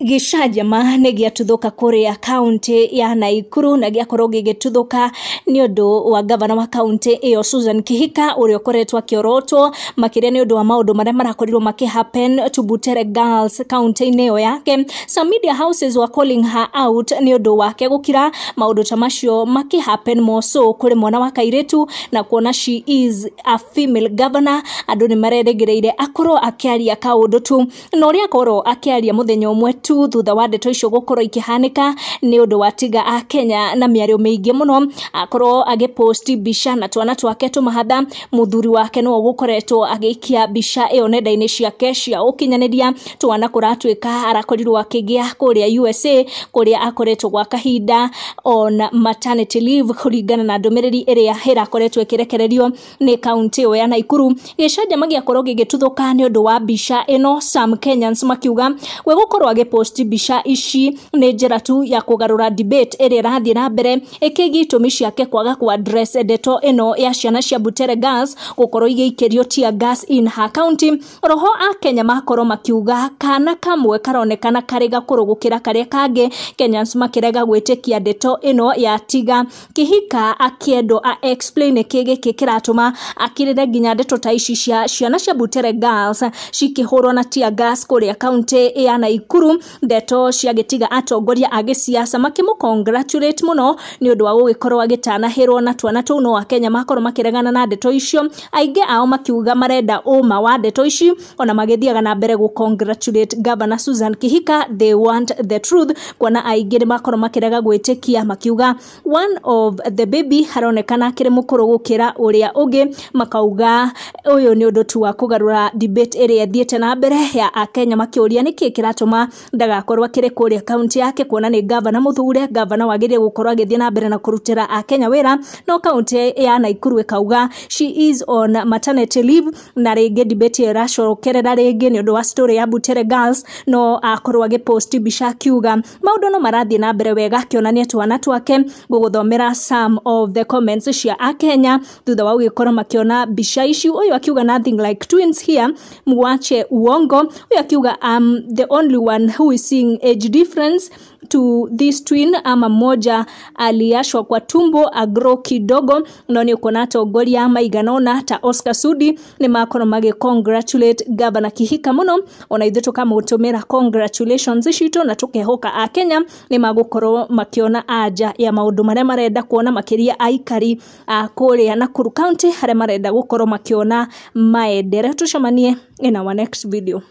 Gicajama nĩ gĩatuthuka kũrĩa kaunti ya Naikuru na gĩakorwo gĩgĩtuthuka nĩ ũndũ wa gavana wa kaunti ĩyo Susan Kihika ũrĩa ũkoretwo akĩorotwo makĩria nĩ ũndũ wa maũndũ marĩa marakorirwo makĩhappen to Butere Girls kaunti-inĩ ĩyo yake. Some media houses were calling her out nĩ ũndũ wake gũkira maũndũ ta macio makĩhappen moso kũrĩ mwana wa kairĩtu na kuona she is a female governor. Andũ nĩ marerĩgĩrĩire akorwo akĩaria kaũndũ tu na ũrĩa akorwo akĩaria mũthenya ũmwe tu thutha wa ndeto icio gũkorwo ikihanĩka nĩ ũndũ wa tiga a Kenya na mĩario mĩingĩ mũno akorwo agĩposti mbica na twana twake tũmahatha. Mũthuri wake no gũkoretwo agĩikia mbica ĩyo nenda-inĩ ciake cia ũkinyanĩria. Twana kũratuĩka arakorirwo akĩgĩa kũrĩa USA kũrĩa akoretwo gwa kahinda on maternity leave kũringana na ndũmĩrĩri ĩrĩa ĩrakoretwo ĩkĩrekererio nĩ kaunti ĩyo ya Naikuru. Gĩcanjama gĩakorwo gĩgĩtuthũka nĩ ũndũ wa mbica ĩno, some Kenyans makiuga we gũkorwo agĩposti mbica ici nĩ njĩra tu ya kũgarũra debate ĩrĩa ĩrathiĩ na mbere ĩkĩgiĩ itũmi ciake kwaga ku address ndeto ĩno ya ciana cia Butere Girls gũkorwo igĩikĩrio tear gas in her county. Roho a Kenya makorwo makiuga kana kamwe karonekana karĩ gakũrũ gũkĩra karĩa kangĩ. Kenyans makĩrega gwĩtĩkia ndeto ĩno ya tiga Kihika akĩendwo a explain kĩ gĩkĩ kĩratũma akirĩre nginya ndeto ta ici cia ciana cia Butere Girls cikĩhũrwo na tear gas kũrĩa kaunti ya Naikuru. Ndeto cia gĩtiga atongoria a gĩsiasa makĩmũcongratulate mũno nĩ ũndũ wa gũgĩkorwo agĩtanahĩrwo na twana tũu no Akenya makorwo makĩregana na ndeto icio. Aingĩ ao makiuga marenda ũma wa ndeto ici ona magĩthiaga na mbere gũcongratulate Governor Susan Kihika. They want the truth kuona aingĩ nĩ makorwo makĩrega gwĩtĩkia makiuga one of the baby haronekana akĩrĩ mũkũrũ gũkĩra ũrĩa ũngĩ. Makauga ũyũ nĩ ũndũ tu wa kũgarũra debate ĩrĩa thiĩte na mbere ya Akenya makĩũria nĩkĩ kĩratũma ndagakorwo akĩrĩ kũrĩa kaunti yake kuona nĩ gavana mũthure. Gavana wagĩrĩire gũkorwo agĩthiĩ na mbere na kũrutĩra Akenya wĩra no kaunti ya Naikuru ĩkauga she is on maternity leave na rĩngĩ debate ĩracokerera rĩngĩ nĩ ũndũ wa story ya Butere Girls no akorwo agĩposti mbica akiuga maũndũ no marathiĩ na mbere wega akĩonania twana twake. Gũgũthomera some of the comments cia Akenya thutha wa gũgĩkorwo makĩona mbica ici. Ũyũ akiuga nothing like twins here, mwache uongo. Ũyũ akiuga the only one who is seeing age difference to this twin ama moja aliashwa kwa tumbo agro kidogo. No ni ukona atongoria maiganona ta Oscar Sudi ni makorwo magĩcongratulate Governor Kihika mũno ona ithuĩ tũkamũtũmĩra congratulations citũ na tũkehoka a Kenya ni magũkorwo makiona anja ya maũndũ marĩa marenda kuona makĩria aikari a kũrĩa Nakuru County harĩa marenda gũkorwo makiona maendeleo. Tucemanie in our next video.